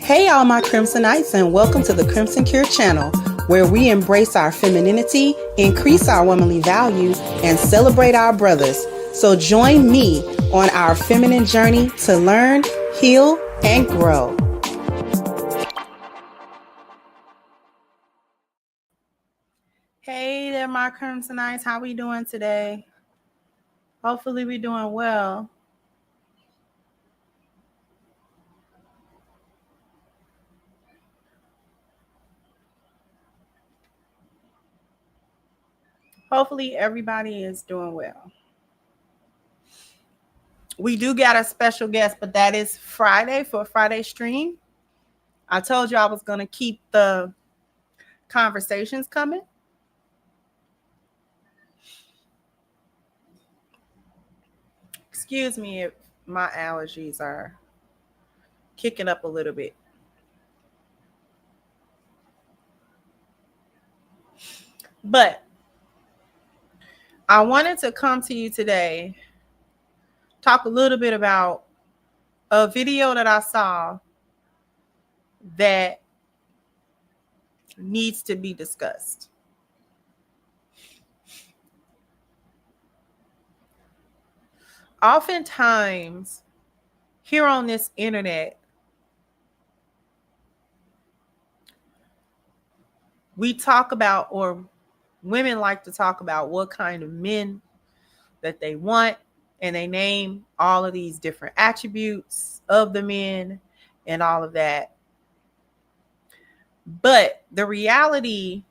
Hey, all my Crimsonites, and welcome to the Crimson Cure channel, where we embrace our femininity, increase our womanly values, and celebrate our brothers. So join me on our feminine journey to learn, heal, and grow. Hey there, my Crimsonites. How we doing today? Hopefully we're doing well. Hopefully everybody is doing well. We do got a special guest, but that is Friday for a Friday stream. I told you I was going to keep the conversations coming. Excuse me if my allergies are kicking up a little bit. But I wanted to come to you today, talk a little bit about a video that I saw that needs to be discussed. Oftentimes, here on this internet, we talk about, or women like to talk about, what kind of men that they want, and they name all of these different attributes of the men and all of that. But the reality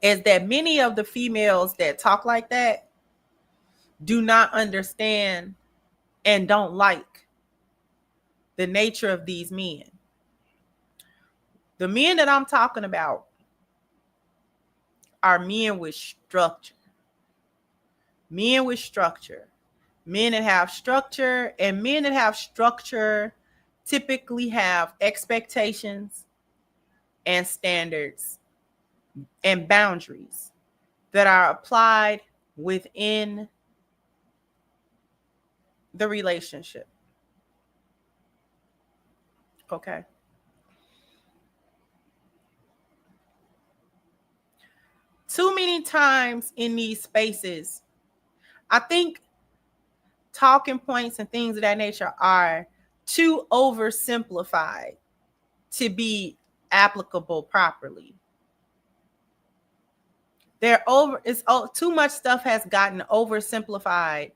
is that many of the females that talk like that do not understand and don't like the nature of these men. The men that I'm talking about are men with structure. Men with structure. Men that have structure, and men that have structure typically have expectations and standards and boundaries that are applied within the relationship. Okay. Too many times in these spaces, I think talking points and things of that nature are too oversimplified to be applicable properly. Too much stuff has gotten oversimplified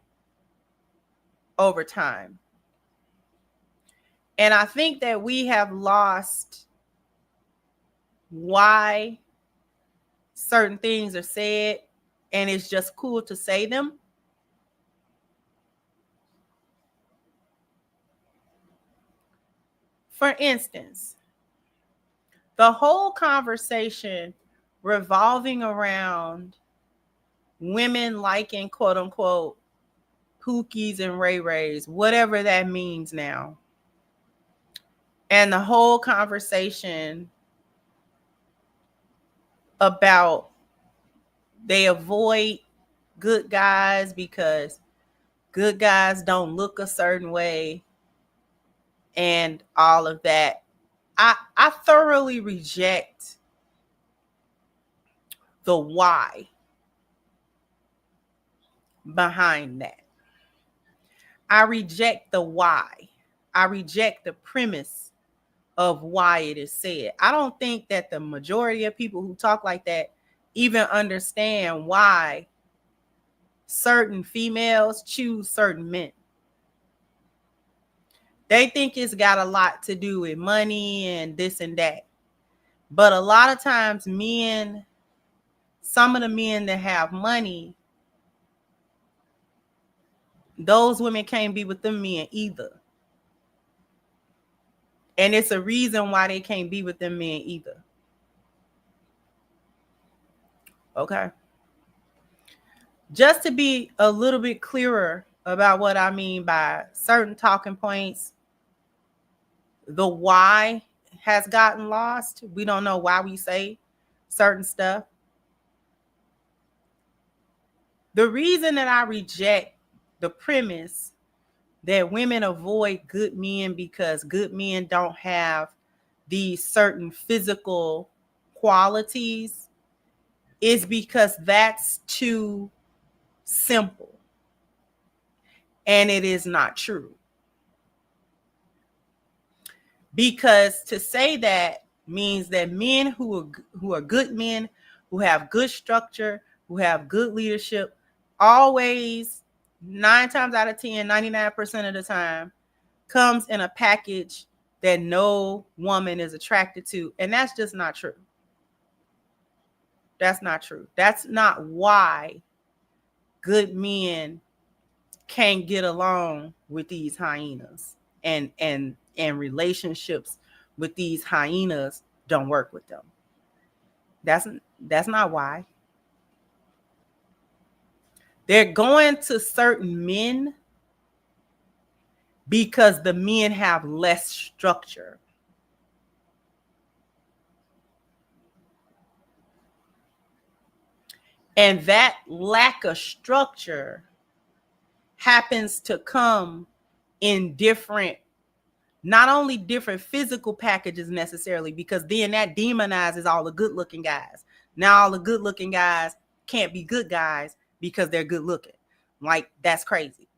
over time. And I think that we have lost why certain things are said, and it's just cool to say them. For instance, the whole conversation revolving around women liking, quote unquote, Pookies and Ray Rays, whatever that means now. And the whole conversation about they avoid good guys because good guys don't look a certain way and all of that. I thoroughly reject the why behind that. I reject the why. I reject the premise of why it is said. I don't think that the majority of people who talk like that even understand why certain females choose certain men. They think it's got a lot to do with money and this and that. But a lot of times some of the men that have money, those women can't be with them men either. And it's a reason why they can't be with them men either. Okay. Just to be a little bit clearer about what I mean by certain talking points, the why has gotten lost. We don't know why we say certain stuff. The reason that I reject the premise that women avoid good men because good men don't have these certain physical qualities is because that's too simple. And it is not true. Because to say that means that men who are good men, who have good structure, who have good leadership, always 9 times out of 10, 99% of the time, comes in a package that no woman is attracted to. And that's just not true. That's not true. That's not why good men can't get along with these hyenas, and relationships with these hyenas don't work with them. That's not why. They're going to certain men because the men have less structure. And that lack of structure happens to come in different, not only different physical packages necessarily, because then that demonizes all the good looking guys. Now all the good looking guys can't be good guys because they're good looking. Like, that's crazy.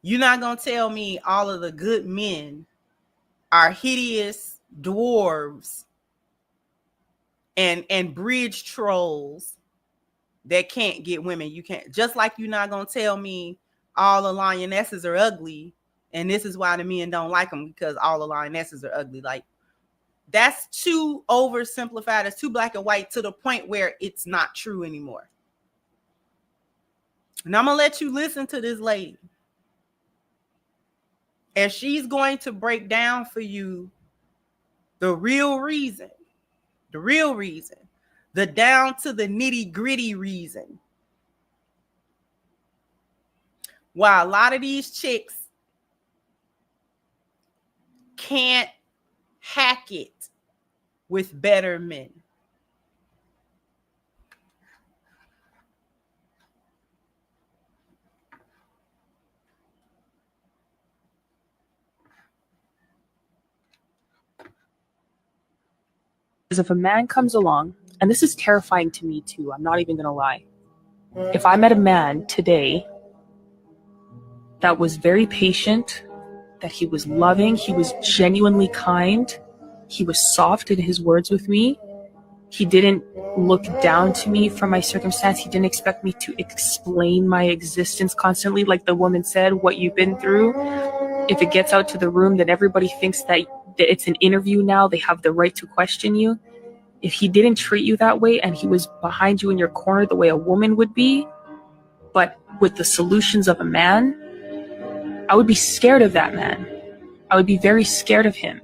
You're not going to tell me all of the good men are hideous dwarves and bridge trolls that can't get women. You can't, just like you're not going to tell me all the lionesses are ugly and this is why the men don't like them, because all the lionesses are ugly. Like, that's too oversimplified. It's too black and white to the point where it's not true anymore. And I'm going to let you listen to this lady. And she's going to break down for you the real reason, the down to the nitty gritty reason why a lot of these chicks can't hack it with better men. If a man comes along, and this is terrifying to me too, I'm not even gonna lie. If I met a man today that was very patient, that he was loving, he was genuinely kind, he was soft in his words with me, he didn't look down to me for my circumstance, he didn't expect me to explain my existence constantly, like the woman said, what you've been through. If it gets out to the room, then everybody thinks that it's an interview now, they have the right to question you. If he didn't treat you that way and he was behind you in your corner the way a woman would be, but with the solutions of a man, I would be scared of that man. I would be very scared of him,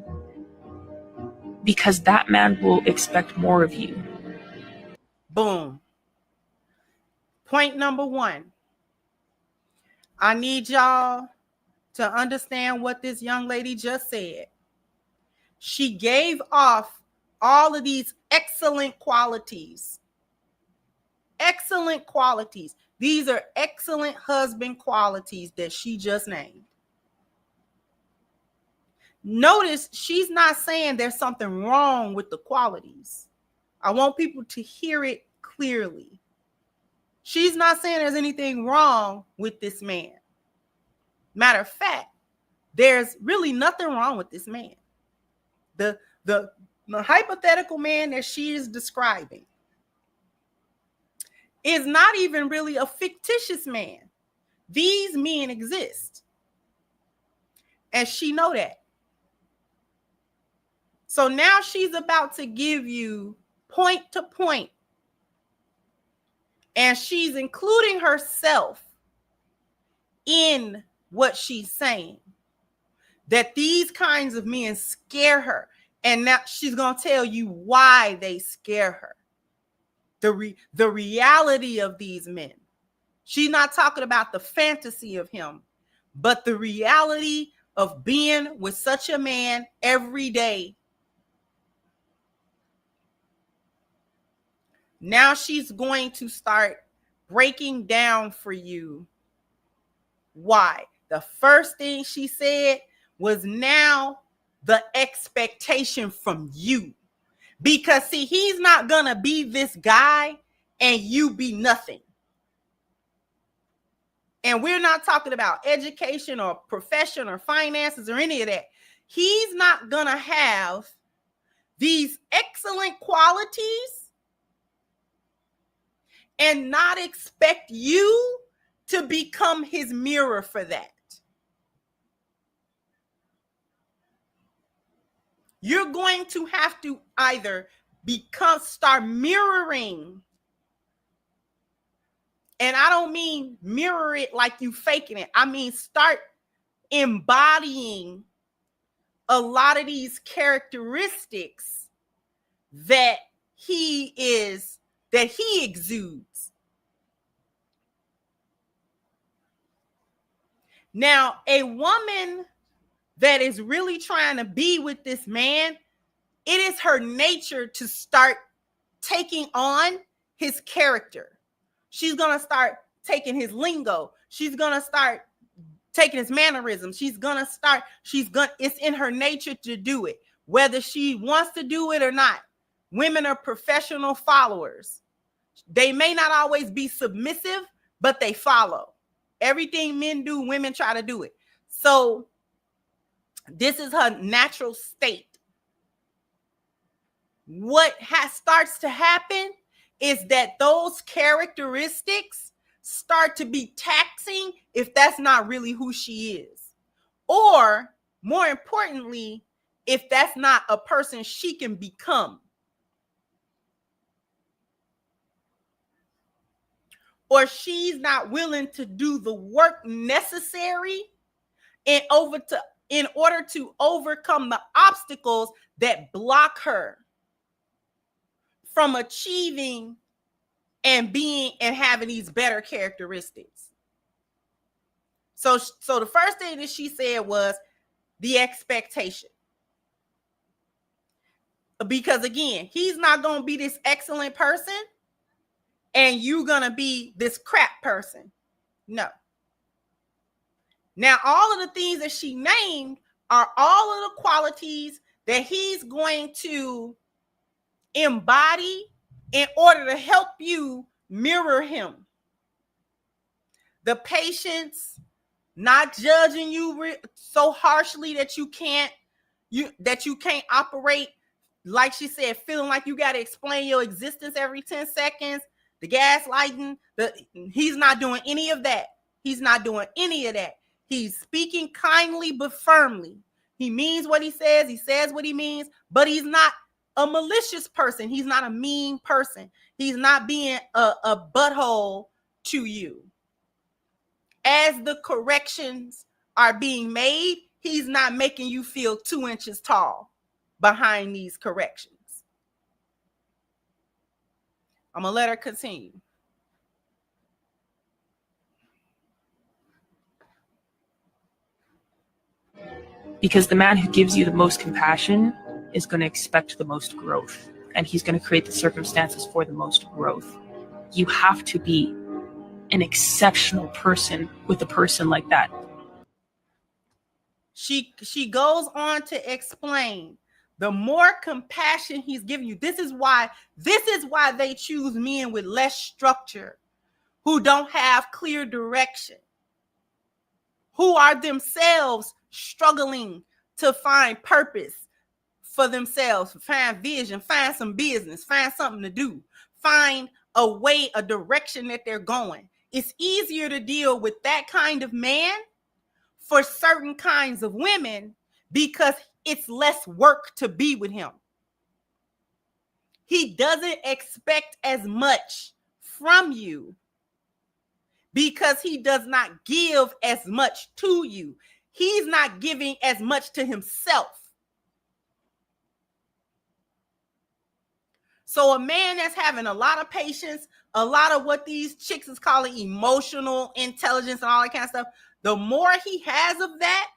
because that man will expect more of you. Boom. Point number 1. I need y'all to understand what this young lady just said. She gave off all of these excellent qualities. Excellent qualities. These are excellent husband qualities that she just named. Notice she's not saying there's something wrong with the qualities. I want people to hear it clearly. She's not saying there's anything wrong with this man. Matter of fact, there's really nothing wrong with this man. The hypothetical man that she is describing is not even really a fictitious man. These men exist. And she know that. So now she's about to give you point to point. And she's including herself in what she's saying. That these kinds of men scare her. And now she's going to tell you why they scare her. The reality of these men. She's not talking about the fantasy of him, but the reality of being with such a man every day. Now she's going to start breaking down for you why. The first thing she said was now the expectation from you. Because see, he's not gonna be this guy and you be nothing. And we're not talking about education or profession or finances or any of that. He's not gonna have these excellent qualities and not expect you to become his mirror for that. You're going to have to either start mirroring, and I don't mean mirror it like you faking it. I mean start embodying a lot of these characteristics that he exudes. Now, a woman that is really trying to be with this man, it is her nature to start taking on his character. She's going to start taking his lingo. She's going to start taking his mannerisms. It's in her nature to do it, whether she wants to do it or not. Women are professional followers. They may not always be submissive, but they follow. Everything men do, women try to do it. So this is her natural state. What starts to happen is that those characteristics start to be taxing if that's not really who she is. Or, more importantly, if that's not a person she can become. Or she's not willing to do the work necessary in order to overcome the obstacles that block her from achieving and being and having these better characteristics. So the first thing that she said was the expectation. Because again, he's not going to be this excellent person and you're going to be this crap person. No. Now, all of the things that she named are all of the qualities that he's going to embody in order to help you mirror him. The patience, not judging you so harshly that you can't operate, like she said, feeling like you got to explain your existence every 10 seconds, the gaslighting, he's not doing any of that. He's not doing any of that. He's speaking kindly but firmly. He means what he says what he means, but he's not a malicious person. He's not a mean person. He's not being a butthole to you. As the corrections are being made, he's not making you feel 2 inches tall behind these corrections. I'm going to let her continue. Because the man who gives you the most compassion is going to expect the most growth, and he's going to create the circumstances for the most growth. You have to be an exceptional person with a person like that. She goes on to explain the more compassion he's giving you. This is why they choose men with less structure, who don't have clear direction, who are themselves struggling to find purpose for themselves, find vision, find some business, find something to do, find a way, a direction that they're going. It's easier to deal with that kind of man for certain kinds of women because it's less work to be with him. He doesn't expect as much from you because he does not give as much to you. He's not giving as much to himself. So a man that's having a lot of patience, a lot of what these chicks is calling emotional intelligence and all that kind of stuff, the more he has of that,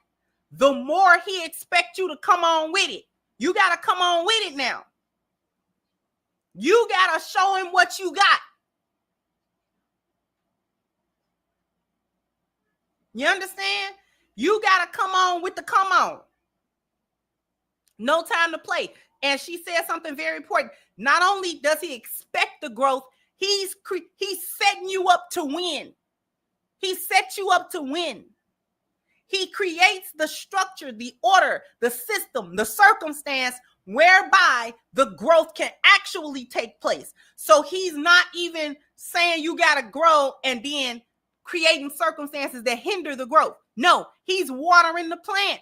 the more he expects you to come on with it. You got to come on with it now. You got to show him what you got. You understand? You got to come on with the come on. No time to play. And she said something very important. Not only does he expect the growth, he's setting you up to win. He set you up to win. He creates the structure, the order, the system, the circumstance whereby the growth can actually take place. So he's not even saying you got to grow and then creating circumstances that hinder the growth. No, he's watering the plant.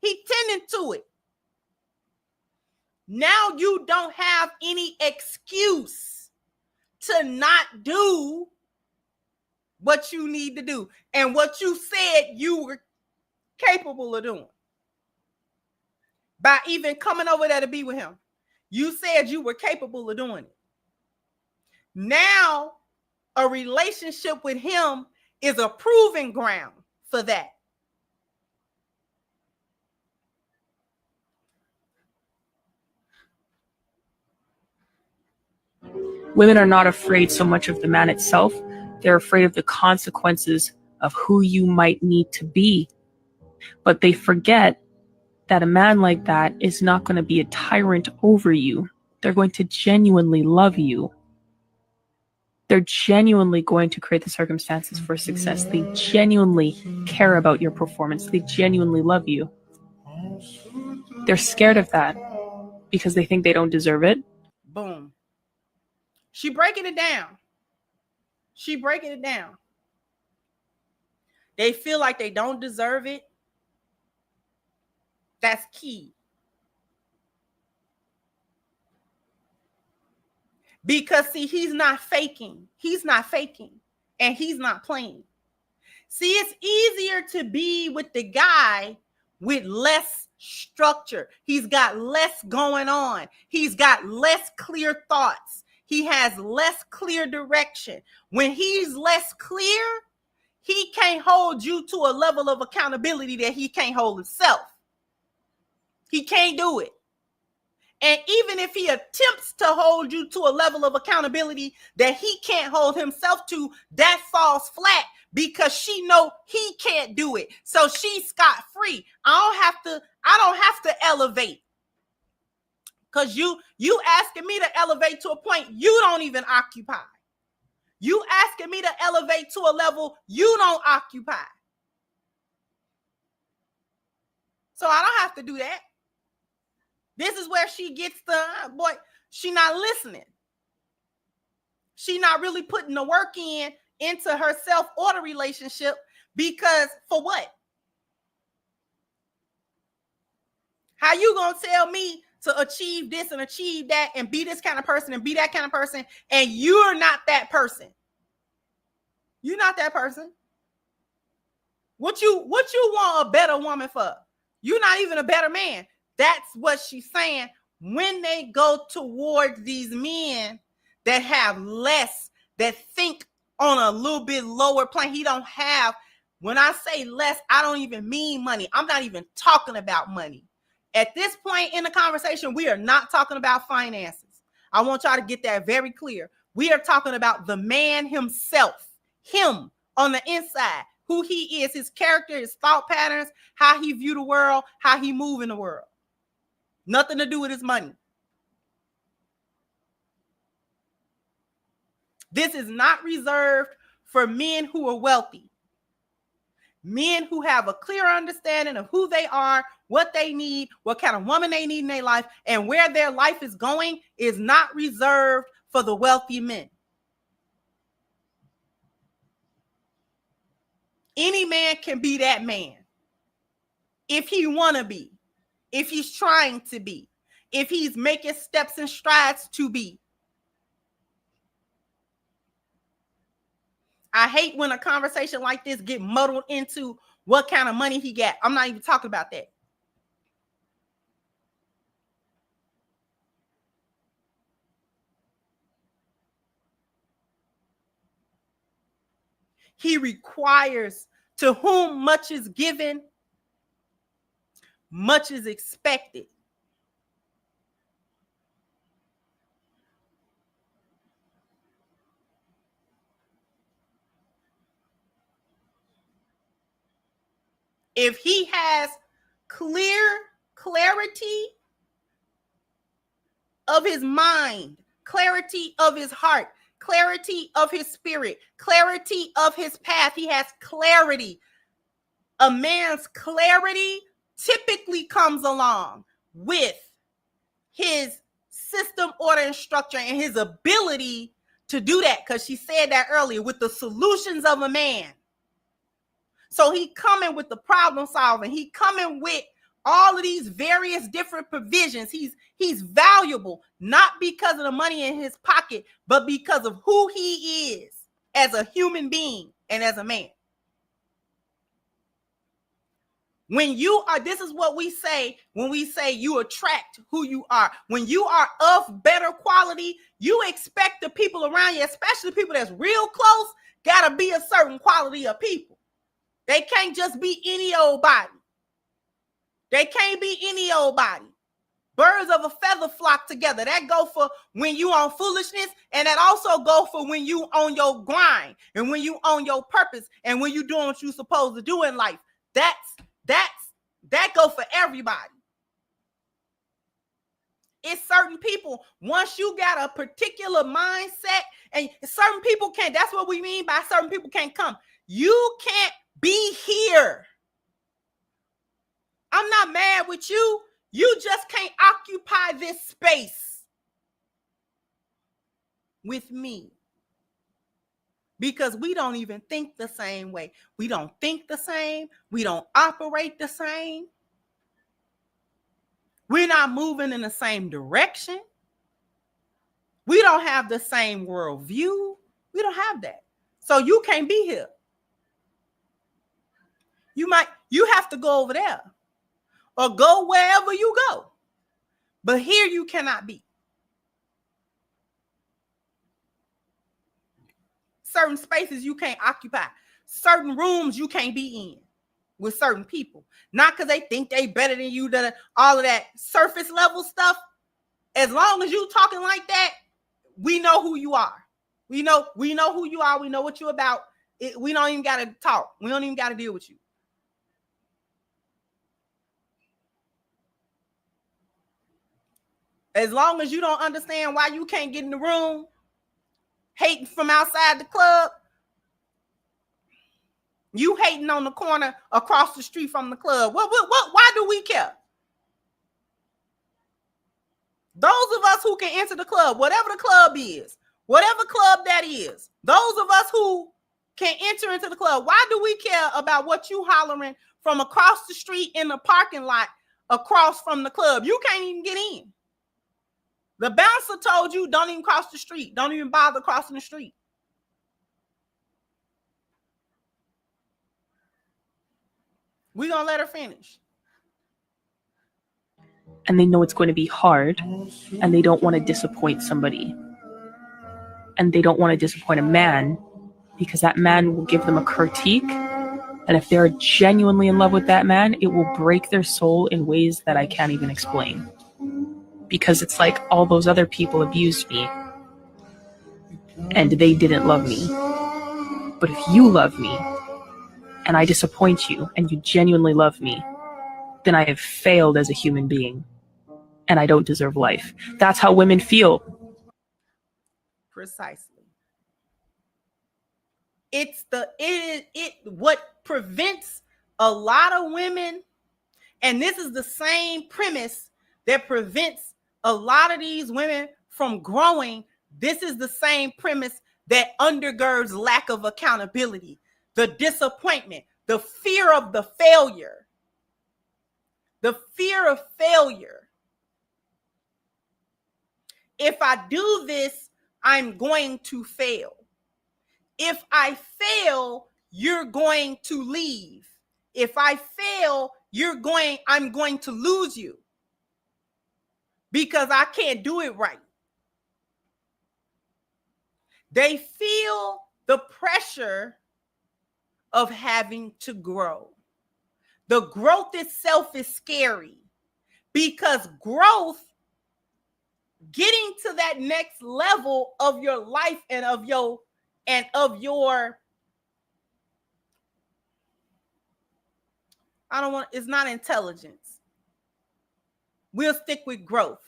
He's tending to it. Now you don't have any excuse to not do what you need to do and what you said you were capable of doing by even coming over there to be with him. You said you were capable of doing it. Now a relationship with him is a proving ground for that. Women are not afraid so much of the man itself. They're afraid of the consequences of who you might need to be. But they forget that a man like that is not going to be a tyrant over you. They're going to genuinely love you. They're genuinely going to create the circumstances for success. They genuinely care about your performance. They genuinely love you. They're scared of that because they think they don't deserve it. Boom. She breaking it down. She breaking it down. They feel like they don't deserve it. That's key. Because see, he's not faking. He's not faking. And he's not playing. See, it's easier to be with the guy with less structure. He's got less going on. He's got less clear thoughts. He has less clear direction. When he's less clear, he can't hold you to a level of accountability that he can't hold himself. He can't do it. And even if he attempts to hold you to a level of accountability that he can't hold himself to, that falls flat because she know he can't do it. So she's scot-free. I don't have to elevate. Because you asking me to elevate to a point you don't even occupy. You asking me to elevate to a level you don't occupy. So I don't have to do that. This is where she gets the, boy, she not listening. She not really putting the work into her self-order relationship because for what? How you gonna tell me to achieve this and achieve that and be this kind of person and be that kind of person and you're not that person? You're not that person. What you want a better woman for? You're not even a better man. That's what she's saying. When they go towards these men that have less, that think on a little bit lower plane, he don't have, when I say less, I don't even mean money. I'm not even talking about money. At this point in the conversation, we are not talking about finances. I want y'all to get that very clear. We are talking about the man himself, him on the inside, who he is, his character, his thought patterns, how he view the world, how he move in the world. Nothing to do with his money. This is not reserved for men who are wealthy. Men who have a clear understanding of who they are, what they need, what kind of woman they need in their life, and where their life is going is not reserved for the wealthy men. Any man can be that man if he want to be, if he's trying to be, if he's making steps and strides to be. I hate when a conversation like this get muddled into what kind of money he got. I'm not even talking about that. He requires, to whom much is given, much is expected. if he has clarity of his mind, clarity of his heart, clarity of his spirit, clarity of his path, he has clarity. A man's clarity typically comes along with his system, order, and structure, and his ability to do that, because she said that earlier, with the solutions of a man. So he coming with the problem solving. He coming with all of these various different provisions. He's valuable, not because of the money in his pocket, but because of who he is as a human being and as a man. When you are, this is what we say when we say you attract who you are. When you are of better quality, you expect the people around you, especially people that's real close, gotta be a certain quality of people. They can't just be any old body. They can't be any old body. Birds of a feather flock together. That go for when you on foolishness, and that also go for when you on your grind, and when you on your purpose, and when you doing what you supposed to do in life. That go for everybody. It's certain people, once you got a particular mindset, and certain people can't, that's what we mean by certain people can't come. You can't be here. I'm not mad with you. You just can't occupy this space with me. Because we don't even think the same way. We don't think the same. We don't operate the same. We're not moving in the same direction. We don't have the same worldview. We don't have that. So you can't be here. You have to go over there or go wherever you go. But here you cannot be. Certain spaces you can't occupy. Certain rooms you can't be in with certain people. Not because they think they better than you, that all of that surface level stuff. As long as you talking like that, we know who you are. We know who you are. We know what you're about. We don't even got to talk. We don't even got to deal with you. As long as you don't understand why you can't get in the room, hating from outside the club, you hating on the corner across the street from the club. Why do we care? Those of us who can enter the club, whatever the club is, whatever club that is, those of us who can enter into the club, why do we care about what you hollering from across the street in the parking lot across from the club? You can't even get in. The bouncer told you don't even cross the street. Don't even bother crossing the street. We're going to let her finish. And they know it's going to be hard, and they don't want to disappoint somebody. And they don't want to disappoint a man, because that man will give them a critique. And if they're genuinely in love with that man, it will break their soul in ways that I can't even explain. Because it's like all those other people abused me and they didn't love me. But if you love me and I disappoint you and you genuinely love me, then I have failed as a human being and I don't deserve life. That's how women feel. Precisely. What prevents a lot of women, and this is the same premise that prevents a lot of these women from growing. This is the same premise that undergirds lack of accountability, the disappointment, the fear of the failure, the fear of failure. If I do this, I'm going to fail. If I fail, you're going to leave. If I fail, I'm going to lose you because I can't do it right. They feel the pressure of having to grow. The growth itself is scary because growth, getting to that next level of your life and of your It's not intelligence. We'll stick with growth.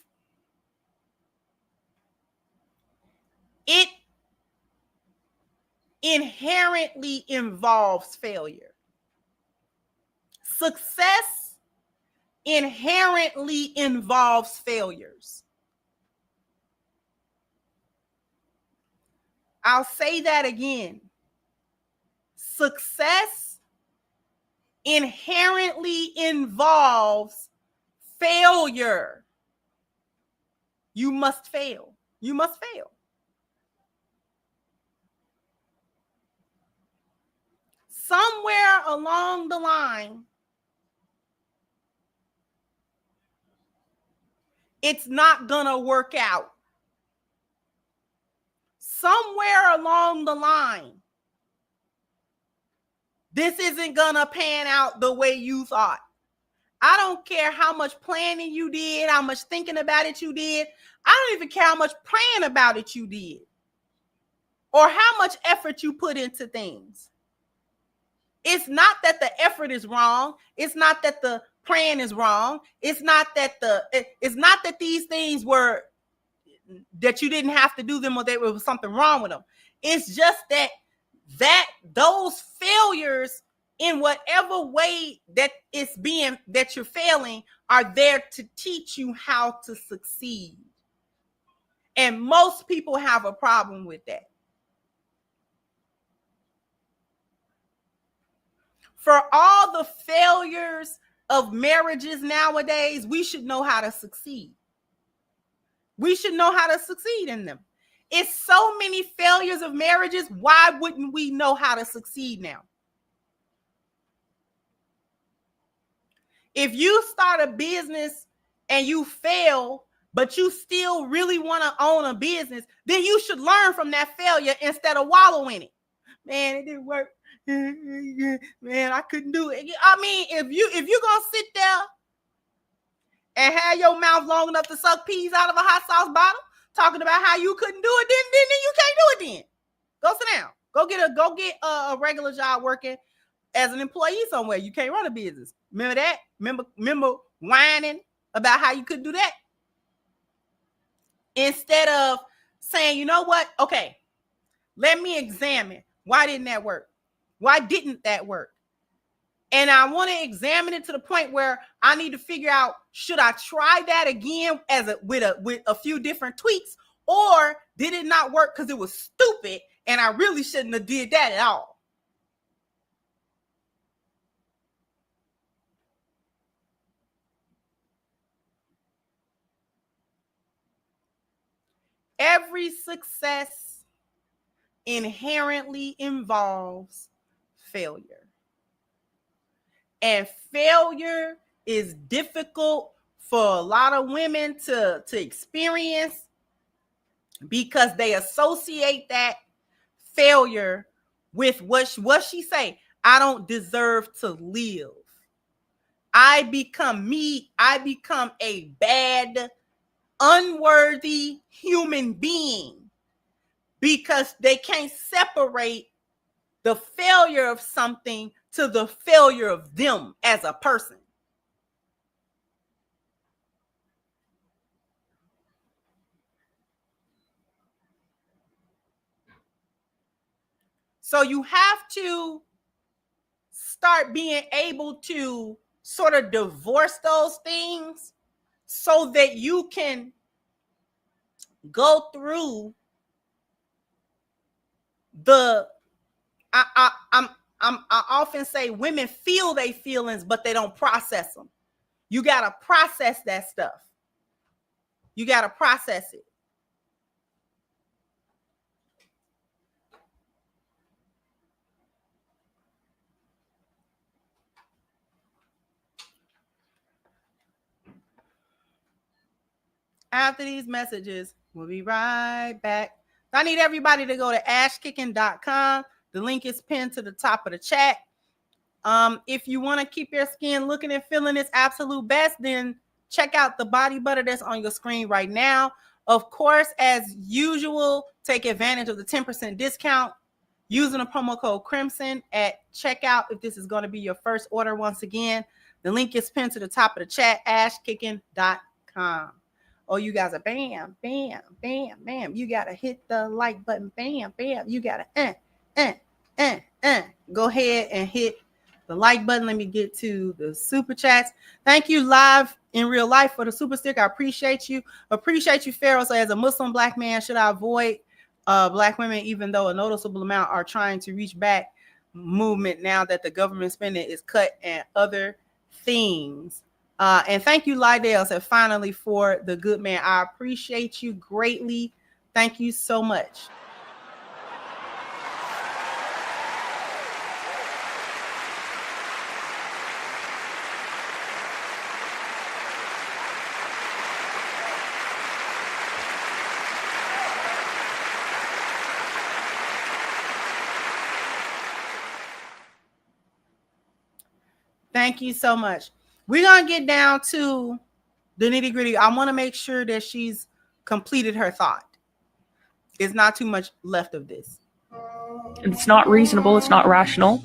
It inherently involves failure. Success inherently involves failures. I'll say that again. Success inherently involves failure. You must fail. You must fail. Somewhere along the line, it's not gonna work out. Somewhere along the line, this isn't gonna pan out the way you thought. I don't care how much planning you did, how much thinking about it you did. I don't even care how much praying about it you did, or how much effort you put into things. It's not that the effort is wrong. It's not that the praying is wrong. It's not that these things were that you didn't have to do them or there was something wrong with them. It's just that those failures in whatever way that you're failing are there to teach you how to succeed. And most people have a problem with that. For all the failures of marriages nowadays, we should know how to succeed. We should know how to succeed in them. It's so many failures of marriages. Why wouldn't we know how to succeed now? If you start a business and you fail, but you still really want to own a business, then you should learn from that failure instead of wallowing in it. Man, it didn't work. Man, I couldn't do it. I mean, if you're gonna sit there and have your mouth long enough to suck peas out of a hot sauce bottle, talking about how you couldn't do it, then you can't do it. Then go sit down. Go get a regular job working as an employee somewhere. You can't run a business. Remember that? Remember whining about how you couldn't do that? Instead of saying, you know what? Okay, let me examine. Why didn't that work? Why didn't that work? And I want to examine it to the point where I need to figure out, should I try that again with a few different tweaks, or did it not work because it was stupid and I really shouldn't have did that at all? Every success inherently involves failure. And failure is difficult for a lot of women to experience because they associate that failure with what she say, I don't deserve to live. I become a bad, unworthy human being because they can't separate the failure of something to the failure of them as a person. So you have to start being able to sort of divorce those things so that you can go through I often say women feel their feelings, but they don't process them. You got to process that stuff. You got to process it. After these messages, we'll be right back. I need everybody to go to ashkicking.com. The link is pinned to the top of the chat. If you want to keep your skin looking and feeling its absolute best, then check out the body butter that's on your screen right now. Of course, as usual, take advantage of the 10% discount using the promo code Crimson at checkout. If this is going to be your first order, once again, the link is pinned to the top of the chat, ashkicking.com. Oh, you guys are bam, bam, bam, bam. You got to hit the like button. Bam, bam. You got to go ahead and hit the like button. Let me get to the super chats. Thank you, Live in Real Life, for the super stick. I appreciate you. Appreciate you, Pharaoh. So as a Muslim black man, should I avoid black women, even though a noticeable amount are trying to reach back movement now that the government spending is cut and other things? And thank you, Lydell, said finally for the good man. I appreciate you greatly. Thank you so much. Thank you so much. We're going to get down to the nitty gritty. I want to make sure that she's completed her thought. There's not too much left of this. It's not reasonable. It's not rational,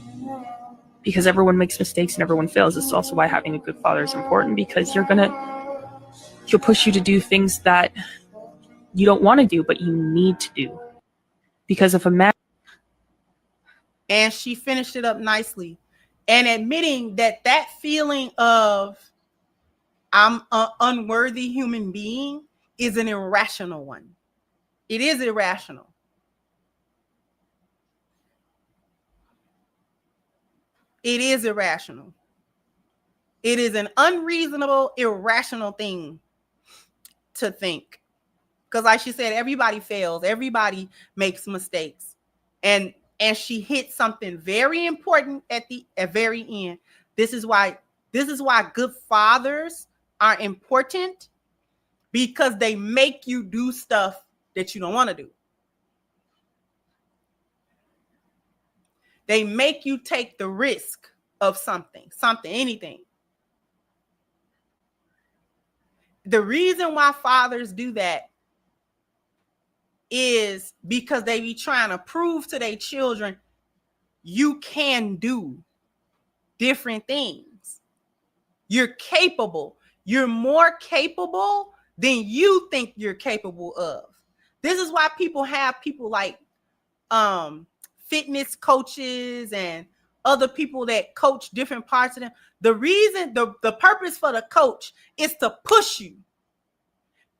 because everyone makes mistakes and everyone fails. This is also why having a good father is important, because he'll push you to do things that you don't want to do, but you need to do. Because if a man... And she finished it up nicely. And admitting that feeling of I'm an unworthy human being is an irrational one. It is irrational. It is irrational. It is an unreasonable, irrational thing to think. Because like she said, everybody fails. Everybody makes mistakes. And she hit something very important at very end. This is why good fathers are important, because they make you do stuff that you don't want to do. They make you take the risk of something, anything. The reason why fathers do that is because they be trying to prove to their children you can do different things. You're capable. You're more capable than you think you're capable of. This is why people have people like fitness coaches and other people that coach different parts of them. The reason, the purpose for the coach is to push you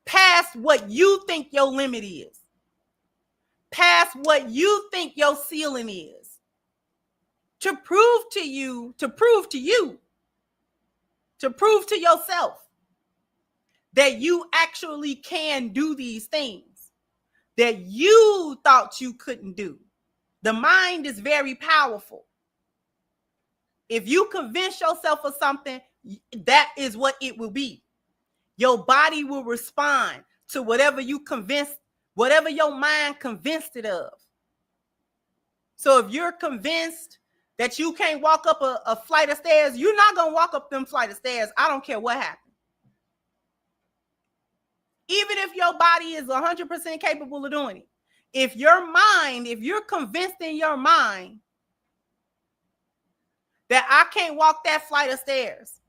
past what you think your limit is, past what you think your ceiling is, to prove to yourself that you actually can do these things that you thought you couldn't do. The mind is very powerful. If you convince yourself of something, that is what it will be. Your body will respond to whatever your mind convinced it of. So if you're convinced that you can't walk up a flight of stairs, you're not going to walk up them flight of stairs. I don't care what happens. Even if your body is 100% capable of doing it. If you're convinced in your mind that I can't walk that flight of stairs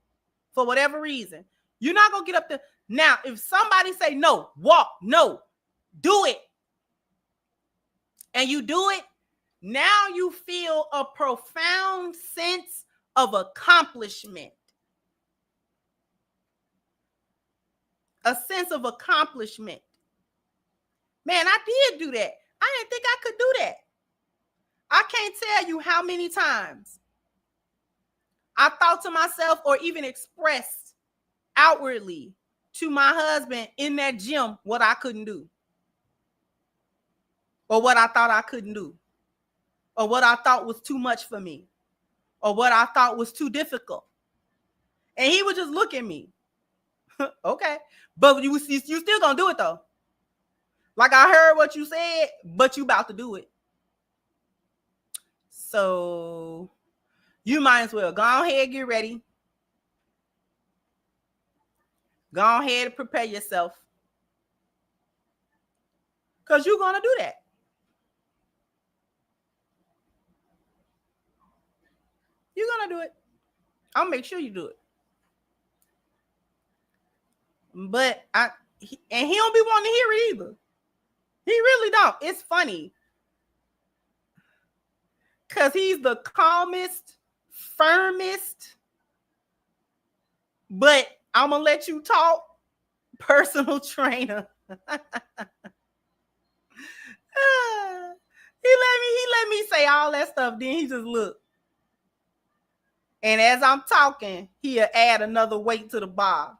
for whatever reason, you're not going to get up there. Now, if somebody say, no, walk, no, do it, and you do it, now you feel a profound sense of accomplishment. A sense of accomplishment. Man, I did do that. I didn't think I could do that. I can't tell you how many times I thought to myself or even expressed outwardly to my husband in that gym what I couldn't do, or what I thought I couldn't do, or what I thought was too much for me, or what I thought was too difficult. And he would just look at me. Okay, but you still gonna do it though. Like, I heard what you said, but you about to do it. So you might as well go ahead, get ready. Go ahead and prepare yourself, because you're gonna do that. You're going to do it. I'll make sure you do it. But he don't be wanting to hear it either. He really don't. It's funny. Because he's the calmest, firmest, but I'm going to let you talk personal trainer. He let me say all that stuff. Then he just looked. And as I'm talking, he'll add another weight to the bar.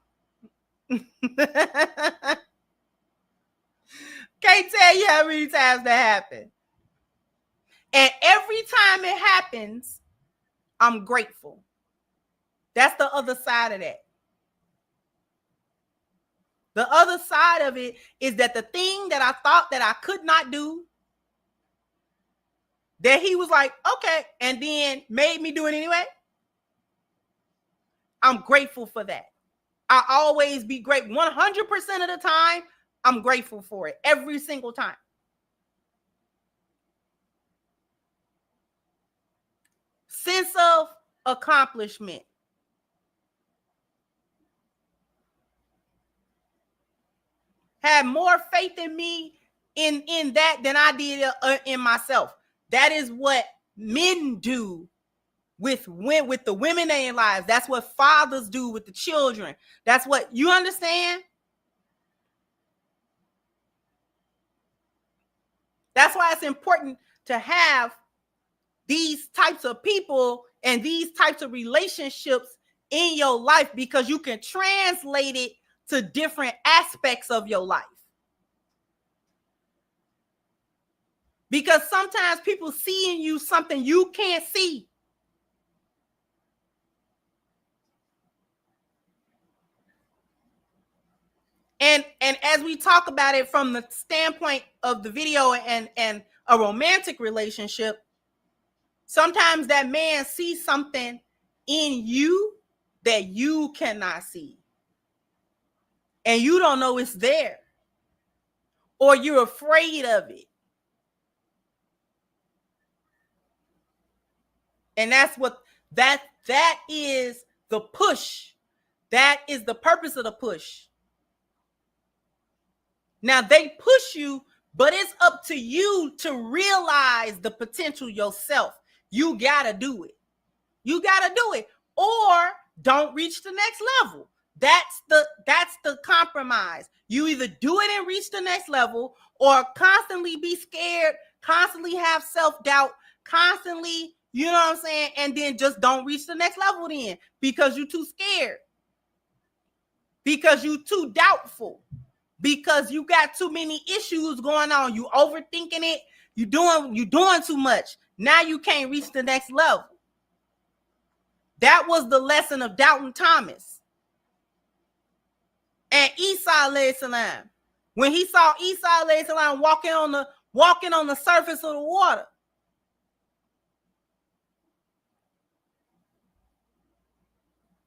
Can't tell you how many times that happened. And every time it happens, I'm grateful. That's the other side of that. The other side of it is that the thing that I thought that I could not do, that he was like, okay, and then made me do it anyway. I'm grateful for that. I always be grateful. 100% of the time, I'm grateful for it. Every single time. Sense of accomplishment. Had more faith in me in that than I did in myself. That is what men do with the women in their lives. That's what fathers do with the children. That's what, you understand? That's why it's important to have these types of people and these types of relationships in your life, because you can translate it to different aspects of your life. Because sometimes people see in you something you can't see. And as we talk about it from the standpoint of the video and a romantic relationship, sometimes that man sees something in you that you cannot see. And you don't know it's there. Or you're afraid of it. And that's what that is the push. That is the purpose of the push. Now they push you, but it's up to you to realize the potential yourself. You gotta do it. You gotta do it, or don't reach the next level. That's the compromise. You either do it and reach the next level, or constantly be scared, constantly have self-doubt, constantly, you know what I'm saying, and then just don't reach the next level then because you're too scared, because you're too doubtful, because you got too many issues going on. You overthinking it. You doing too much. Now you can't reach the next level. That was the lesson of Doubting Thomas and Isa alayhi salam. When he saw Isa alayhi salam walking on the surface of the water.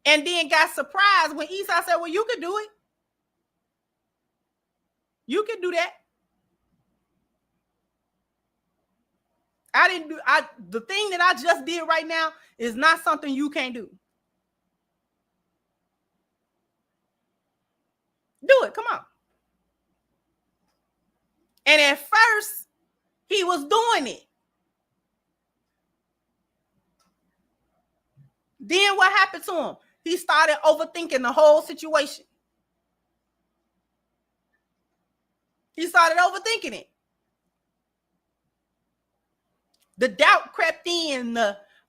And then got surprised when Isa said, well, you could do it. You can do that. The thing that I just did right now is not something you can't do. Do it. Come on. And at first, he was doing it. Then what happened to him? He started overthinking the whole situation. He started overthinking it. The doubt crept in.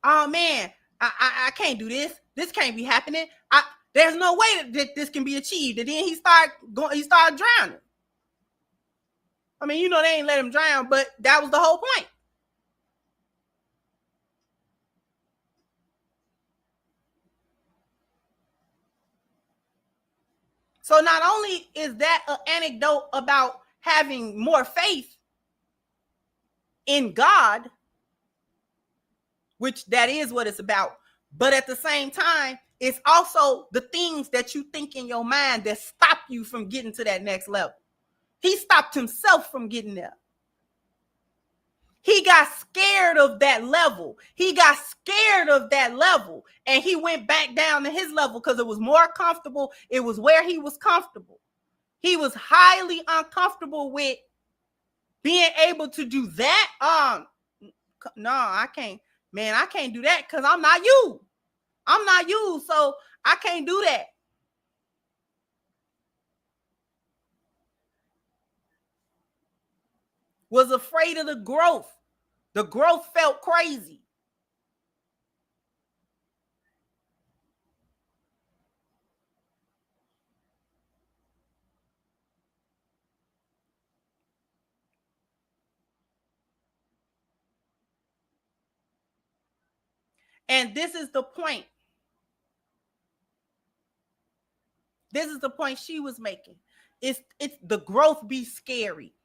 Oh man, I can't do this. This can't be happening. There's no way that this can be achieved. And then he started drowning. I mean, they ain't let him drown, but that was the whole point. So not only is that an anecdote about having more faith in God, which that is what it's about, but at the same time, it's also the things that you think in your mind that stop you from getting to that next level. He stopped himself from getting there. He got scared of that level. He got scared of that level. And he went back down to his level because it was more comfortable. It was where he was comfortable. He was highly uncomfortable with being able to do that. No, I can't. Man, I can't do that because I'm not you. I'm not you, so I can't do that. Was afraid of the growth. The growth felt crazy. And this is the point. This is the point she was making. It's the growth be scary.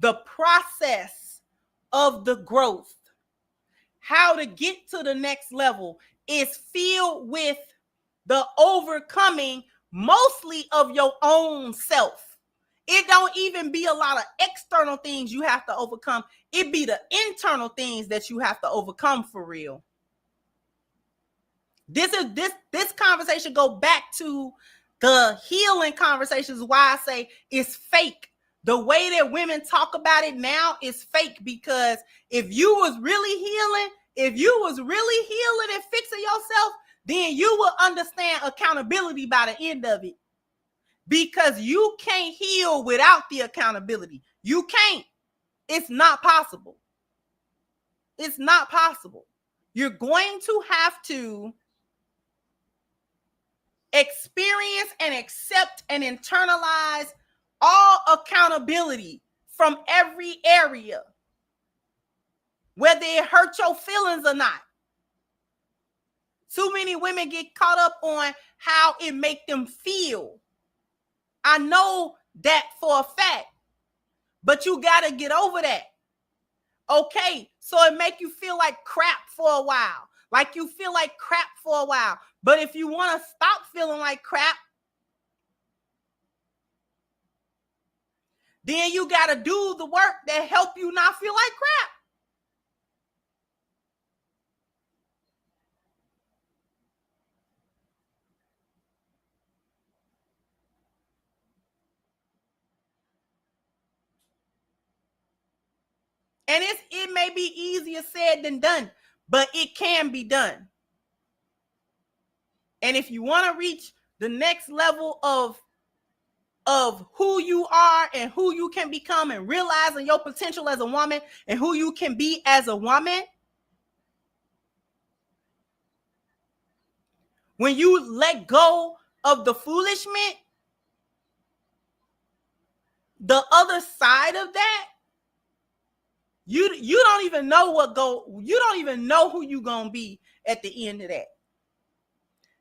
The process of the growth, how to get to the next level, is filled with the overcoming mostly of your own self. It don't even be a lot of external things you have to overcome. It be the internal things that you have to overcome for real. This conversation go back to the healing conversations, why I say it's fake. The way that women talk about it now is fake, because if you was really healing, and fixing yourself, then you will understand accountability by the end of it. Because you can't heal without the accountability. You can't. It's not possible. It's not possible. You're going to have to experience and accept and internalize all accountability from every area, whether it hurt your feelings or not. Too many women get caught up on how it make them feel. I know that for a fact, but you got to get over that. Okay, so it make you feel like crap for a while. Like you feel like crap for a while. But if you want to stop feeling like crap, then you got to do the work that help you not feel like crap. And it may be easier said than done, but it can be done. And if you want to reach the next level of who you are and who you can become, and realizing your potential as a woman and who you can be as a woman, when you let go of the foolishness, the other side of that, you don't even know you don't even know who you gonna be at the end of that.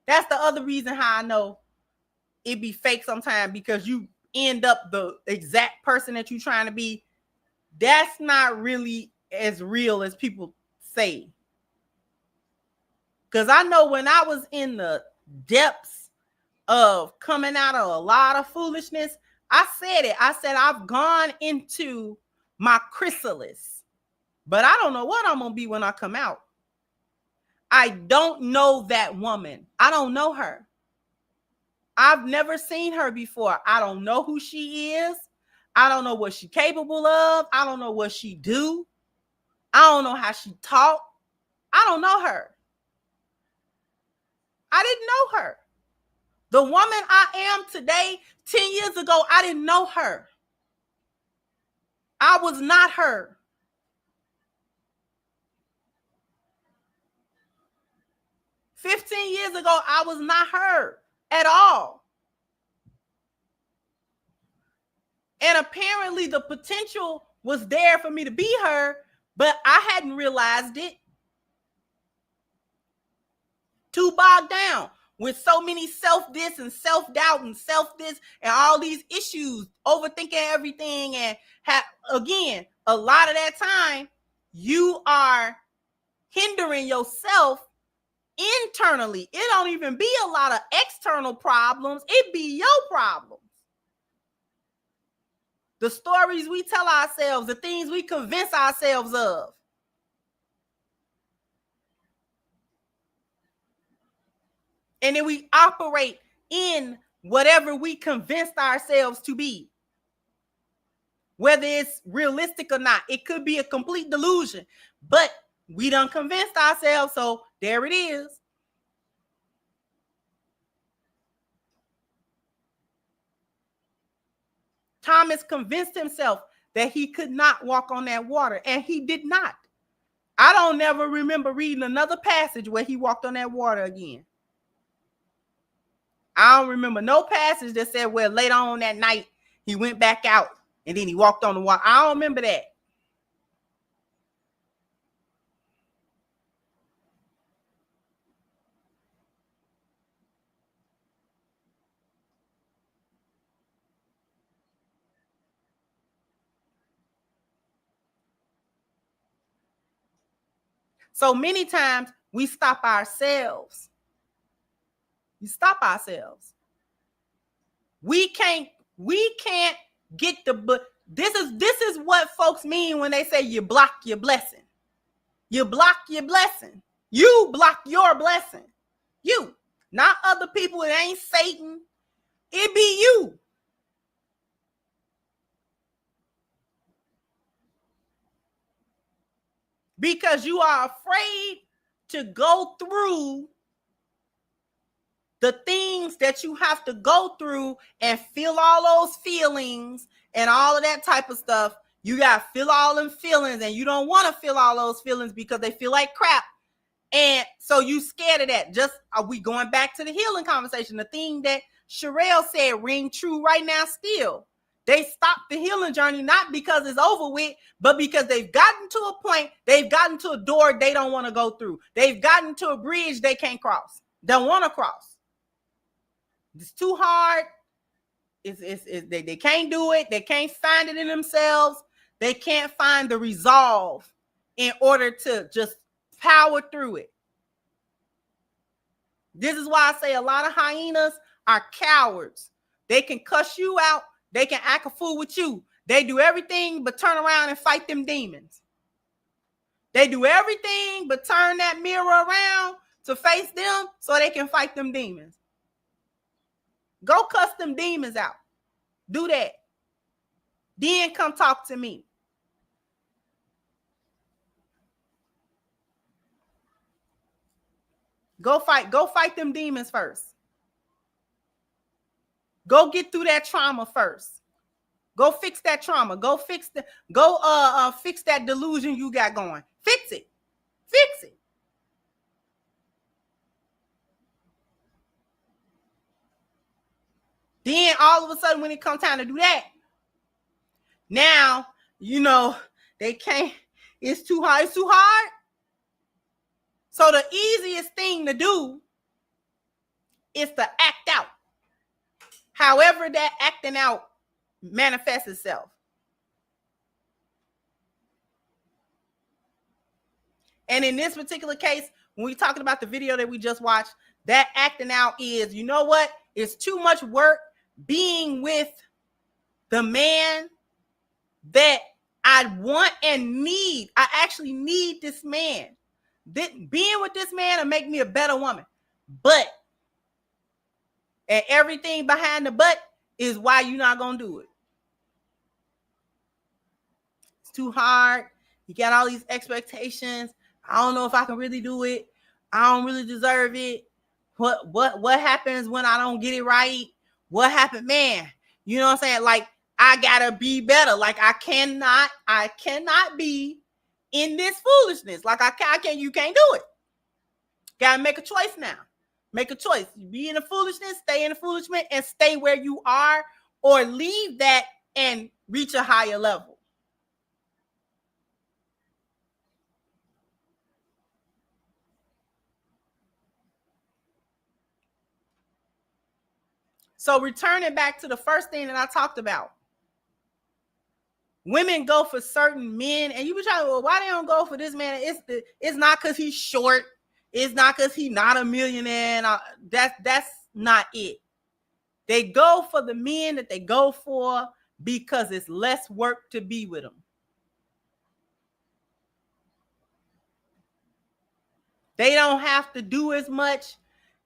That's the other reason how I know it be fake sometimes, because you end up the exact person that you're trying to be. That's not really as real as people say. Because I know when I was in the depths of coming out of a lot of foolishness, I said it. I said, I've gone into my chrysalis, but I don't know what I'm going to be when I come out. I don't know that woman. I don't know her. I've never seen her before. I don't know who she is. I don't know what she's capable of. I don't know what she do. I don't know how she talk. I don't know her. I didn't know her. The woman I am today, 10 years ago, I didn't know her. I was not her. $15 years ago, I was not her at all. And apparently the potential was there for me to be her, but I hadn't realized it. Too bogged down with so many self-this and self-doubt and self-this and all these issues, overthinking everything. And again, a lot of that time, you are hindering yourself internally. It don't even be a lot of external problems. It be your problems. the stories we tell ourselves, the things we convince ourselves of. And then we operate in whatever we convinced ourselves to be. Whether it's realistic or not, it could be a complete delusion, but we done convinced ourselves, so there it is. Thomas convinced himself that he could not walk on that water, and he did not. I don't never remember reading another passage where he walked on that water again. I don't remember no passage that said, well, later on that night, he went back out and then he walked on the water. I don't remember that. So many times we stop ourselves. We stop ourselves. We can't get the, this is what folks mean when they say you block your blessing. You block your blessing. You block your blessing. You, not other people. It ain't Satan. It be you. Because you are afraid to go through the things that you have to go through and feel all those feelings and all of that type of stuff. You got to feel all them feelings, and you don't want to feel all those feelings because they feel like crap. And so you scared of that. Just are we going back to the healing conversation? The thing that Sherelle said ring true right now still. They stopped the healing journey not because it's over with, but because they've gotten to a point, they've gotten to a door they don't want to go through. They've gotten to a bridge they can't cross. Don't want to cross. It's too hard. They can't do it. They can't find it in themselves. They can't find the resolve in order to just power through it. This is why I say a lot of hyenas are cowards. They can cuss you out. They can act a fool with you. They do everything but turn around and fight them demons. They do everything but turn that mirror around to face them so they can fight them demons. Go cuss them demons out. Do that. Then come talk to me. Go fight them demons first. Go get through that trauma first. Go fix that trauma. Go fix that delusion you got going. Fix it. Fix it. Then all of a sudden when it comes time to do that, now, they can't, it's too hard. It's too hard. So the easiest thing to do is to act out. However that acting out manifests itself. And in this particular case, when we're talking about the video that we just watched, that acting out is, you know what? It's too much work being with the man that I want and need. I actually need this man. Being with this man will make me a better woman. But, and everything behind the but is why you're not going to do it. It's too hard. You got all these expectations. I don't know if I can really do it. I don't really deserve it. What happens when I don't get it right? What happened, man? You know what I'm saying? Like, I gotta be better. Like, I cannot be in this foolishness. Like, you can't do it. Gotta make a choice now. Make a choice. Be in the foolishness, stay in the foolishness, and stay where you are, or leave that and reach a higher level. So returning back to the first thing that I talked about. Women go for certain men, and you be trying, well, why they don't go for this man? It's not because he's short. It's not because he's not a millionaire. That's not it. They go for the men that they go for because it's less work to be with them. They don't have to do as much.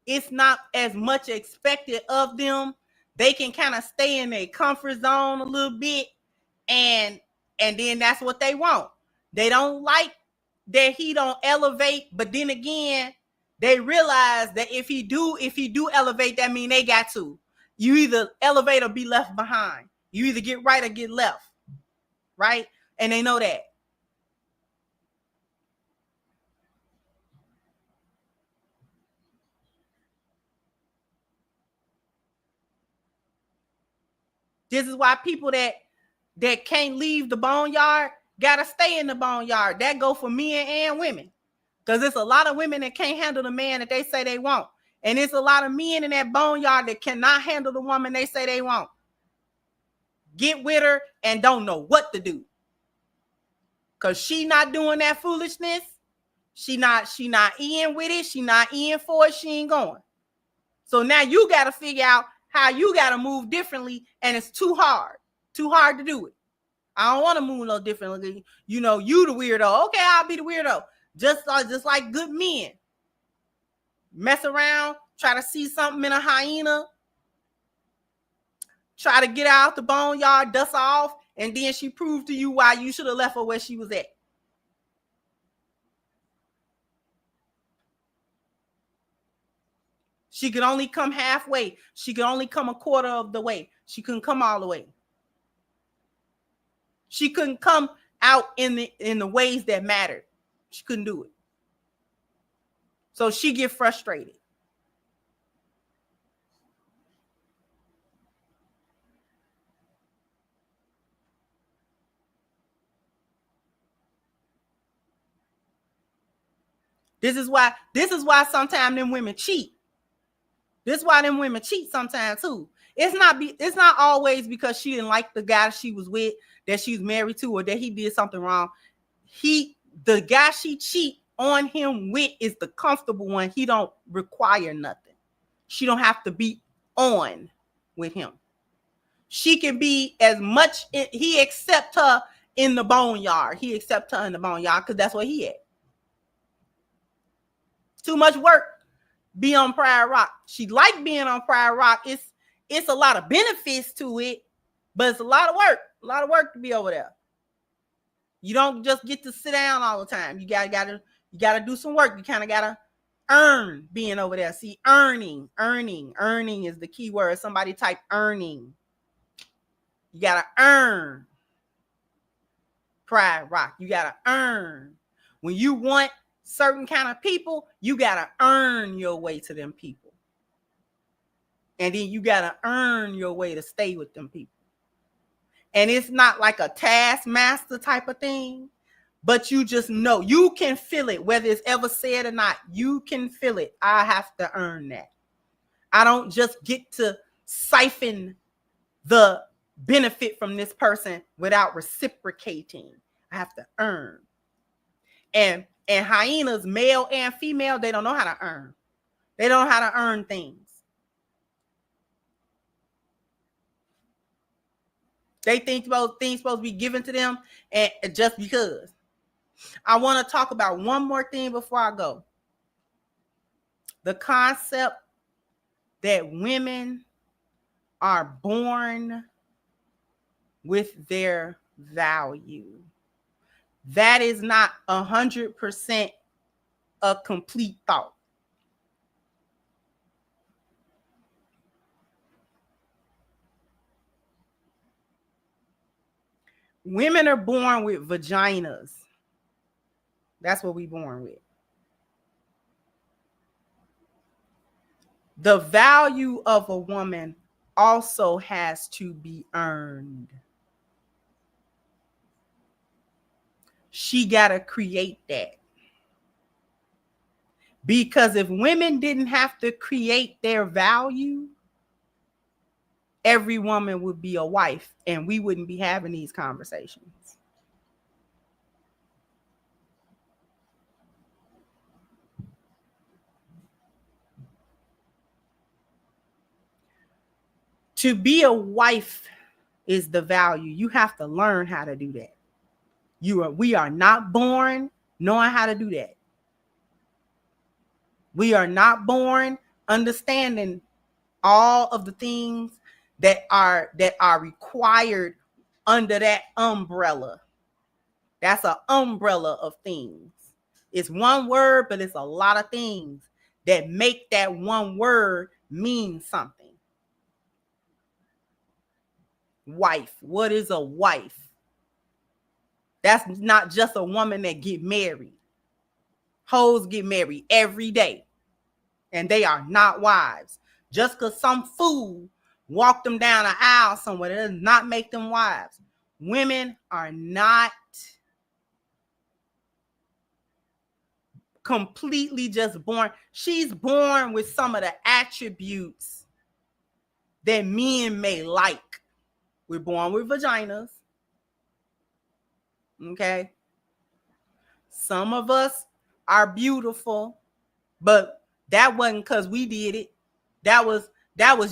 It's not as much expected of them. They can kind of stay in their comfort zone a little bit, and then that's what they want. They don't like that he don't elevate, but then again, they realize that if he do elevate, that mean they got to. You either elevate or be left behind. You either get right or get left, right? And they know that. This is why people that can't leave the boneyard gotta stay in the boneyard. That go for men and women. Because it's a lot of women that can't handle the man that they say they want. And it's a lot of men in that boneyard that cannot handle the woman they say they want. Get with her and don't know what to do. Because she not doing that foolishness. She not in with it. She not in for it. She ain't going. So now you got to figure out how you got to move differently. And it's too hard to do it. I don't want to move no differently. You know, you the weirdo. Okay, I'll be the weirdo. Just like good men. Mess around, try to see something in a hyena, try to get out the boneyard, dust off, and then she proved to you why you should have left her where she was at. She could only come halfway. She could only come a quarter of the way. She couldn't come all the way. She couldn't come out in the ways that mattered. She couldn't do it. So she get frustrated. This is why sometimes them women cheat. This is why them women cheat sometimes too. It's not always because she didn't like the guy she was with, that she's married to, or that he did something wrong. The guy she cheat on him with is the comfortable one. He don't require nothing. She don't have to be on with him. She can be as much. He accept her in the boneyard. He accept her in the boneyard because that's where he at. Too much work. Be on Pride Rock. She like being on Pride Rock. It's a lot of benefits to it, but it's a lot of work. A lot of work to be over there. You don't just get to sit down all the time. You gotta do some work. You kind of gotta earn being over there. See, earning is the key word. Somebody type earning. You gotta earn Pride Rock. You gotta earn. When you want certain kind of people, you gotta earn your way to them people. And then you gotta earn your way to stay with them people. And it's not like a taskmaster type of thing, but you just know, you can feel it, whether it's ever said or not. You can feel it. I have to earn that. I don't just get to siphon the benefit from this person without reciprocating. I have to earn. And hyenas, male and female, they don't know how to earn. They don't know how to earn things. They think about things supposed to be given to them and just because. I want to talk about one more thing before I go. The concept that women are born with their value. That is not 100% a complete thought. Women are born with vaginas. That's what we're born with. The value of a woman also has to be earned. She got to create that. Because if women didn't have to create their value, every woman would be a wife and we wouldn't be having these conversations. To be a wife is the value. You have to learn how to do that. We are not born knowing how to do that. We are not born understanding all of the things that are required under that umbrella. That's an umbrella of things. It's one word, but it's a lot of things that make that one word mean something. Wife. What is a wife? That's not just a woman that get married. Hoes get married every day, and they are not wives. Just because some fool walked them down an aisle somewhere, that does not make them wives. Women are not completely just born. She's born with some of the attributes that men may like. We're born with vaginas. Okay. Some of us are beautiful, but that wasn't because we did it. That was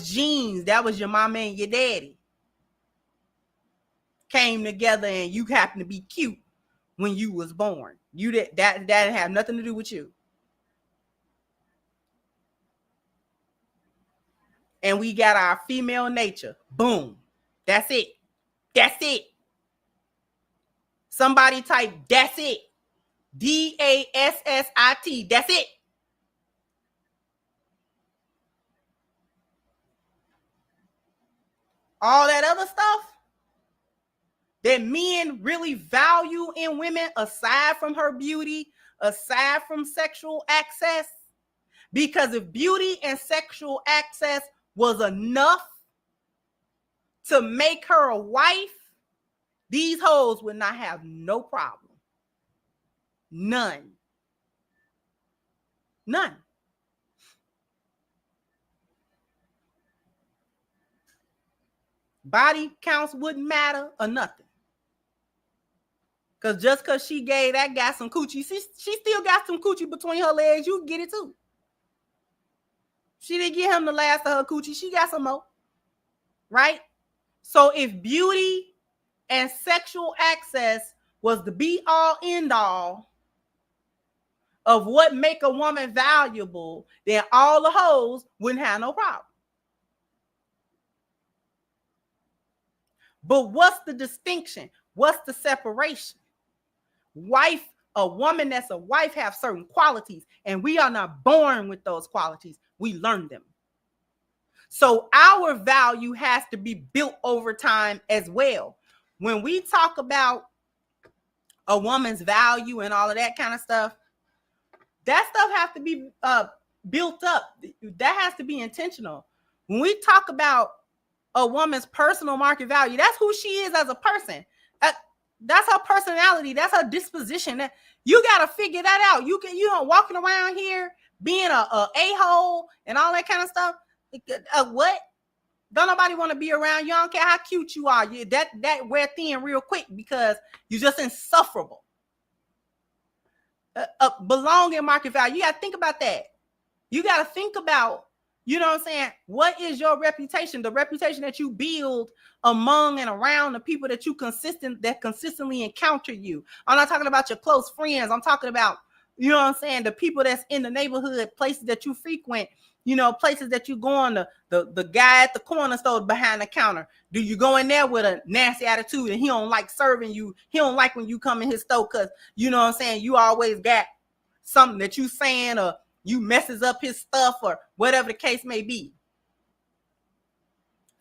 genes. That was your mama and your daddy came together, and you happened to be cute when you was born. You that didn't have nothing to do with you. And we got our female nature. Boom. That's it. That's it. Somebody type, that's it. DASSIT. That's it. All that other stuff that men really value in women, aside from her beauty, aside from sexual access, because if beauty and sexual access was enough to make her a wife, these hoes would not have no problem. None. None. Body counts wouldn't matter or nothing. Because just because she gave that guy some coochie, she still got some coochie between her legs. You can get it too. She didn't get him the last of her coochie. She got some more. Right? So if beauty and sexual access was the be-all, end-all of what make a woman valuable, then all the hoes wouldn't have no problem. But what's the distinction? What's the separation? Wife, a woman that's a wife, have certain qualities, and we are not born with those qualities. We learn them. So our value has to be built over time as well. When we talk about a woman's value and all of that kind of stuff, that stuff has to be built up. That has to be intentional. When we talk about a woman's personal market value, that's who she is as a person. That's her personality. That's her disposition. You got to figure that out. You don't walking around here being a a-hole and all that kind of stuff. What? Don't nobody want to be around you. I don't care how cute you are. That wear thin real quick because you're just insufferable. Belonging market value. You got to think about that. You got to think about, you know what I'm saying? What is your reputation? The reputation that you build among and around the people that consistently encounter you. I'm not talking about your close friends. I'm talking about, you know what I'm saying, the people that's in the neighborhood, places that you frequent, you know, places that you go on, the guy at the corner store behind the counter. Do you go in there with a nasty attitude and he don't like serving you? He don't like when you come in his store because, you know what I'm saying, you always got something that you saying or you messes up his stuff or whatever the case may be.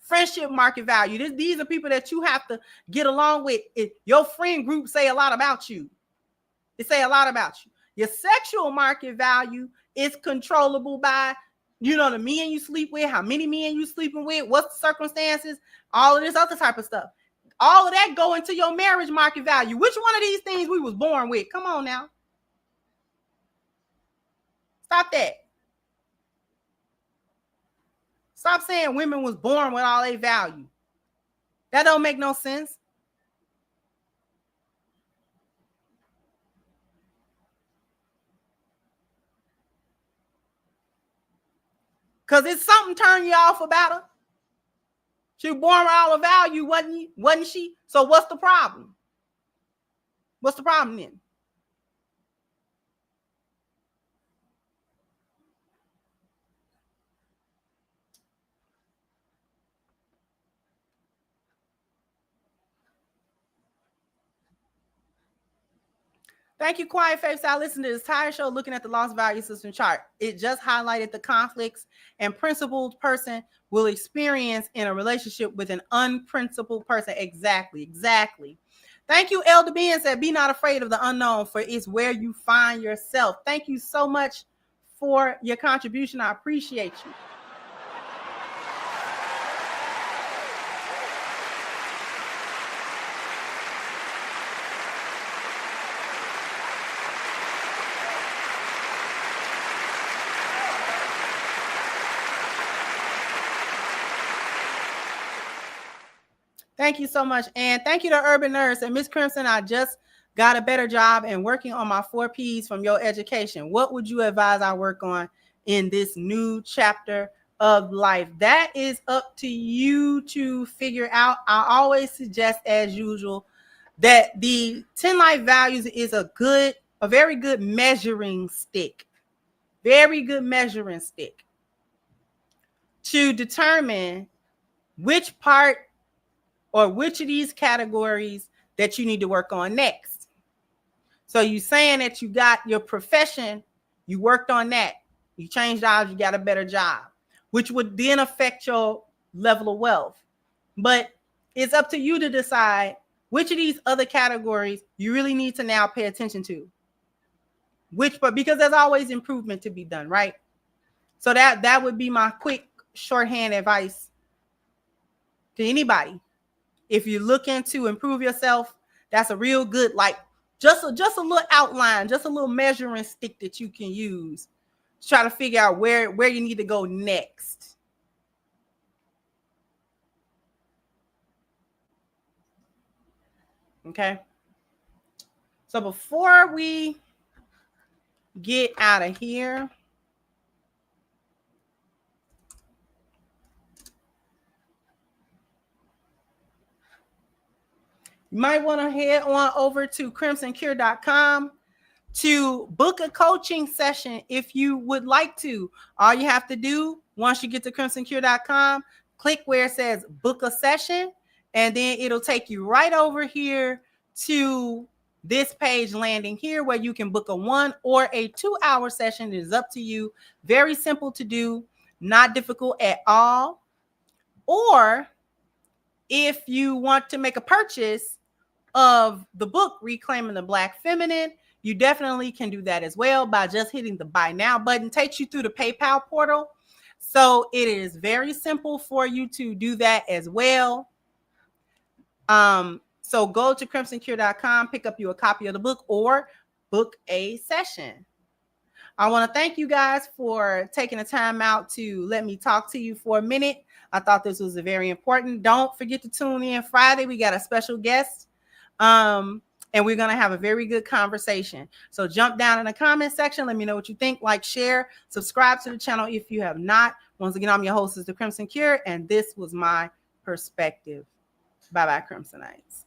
Friendship market value. These are people that you have to get along with. Your friend group say a lot about you. They say a lot about you. Your sexual market value is controllable by, you know, the men you sleep with, how many men you sleeping with, what's the circumstances, all of this other type of stuff. All of that go into your marriage market value. Which one of these things we was born with? Come on now. Stop that. Stop saying women was born with all their value. That don't make no sense. Because it's something turn you off about her. She was born with all the value, wasn't she? So what's the problem? What's the problem then? Thank you, Quiet Faith. I listened to this entire show looking at the lost value system chart. It just highlighted the conflicts and principled person will experience in a relationship with an unprincipled person. Exactly. Thank you, Elder Ben said, be not afraid of the unknown, for it's where you find yourself. Thank you so much for your contribution. I appreciate you. Thank you so much. And thank you to Urban Nurse and Miss Crimson. I just got a better job and working on my 4 P's from your education. What would you advise I work on in this new chapter of life? That is up to you to figure out. I always suggest, as usual, that the 10 life values is a very good measuring stick. Very good measuring stick to determine which part or which of these categories that you need to work on next. So you saying that you got your profession, you worked on that, you changed jobs, you got a better job, which would then affect your level of wealth. But it's up to you to decide which of these other categories you really need to now pay attention to. Because there's always improvement to be done, right? So that would be my quick shorthand advice to anybody. If you're looking to improve yourself, that's a real good, like just a little outline, just a little measuring stick that you can use to try to figure out where you need to go next. Okay. So before we get out of here, you might want to head on over to crimsoncure.com to book a coaching session if you would like to. All you have to do once you get to crimsoncure.com, click where it says book a session, and then it'll take you right over here to this page landing here where you can book a 1 or a 2-hour session. It is up to you. Very simple to do, not difficult at all. Or if you want to make a purchase of the book, Reclaiming the Black Feminine, you definitely can do that as well by just hitting the buy now button. It takes you through the PayPal portal. So it is very simple for you to do that as well. So go to crimsoncure.com, pick up you a copy of the book or book a session. I want to thank you guys for taking the time out to let me talk to you for a minute. I thought this was very important. Don't forget to tune in Friday. We got a special guest. And we're going to have a very good conversation. So jump down in the comment section. Let me know what you think. Like, share, subscribe to the channel if you have not. Once again, I'm your host, is the Crimson Cure, and this was my perspective. Bye-bye, Crimsonites.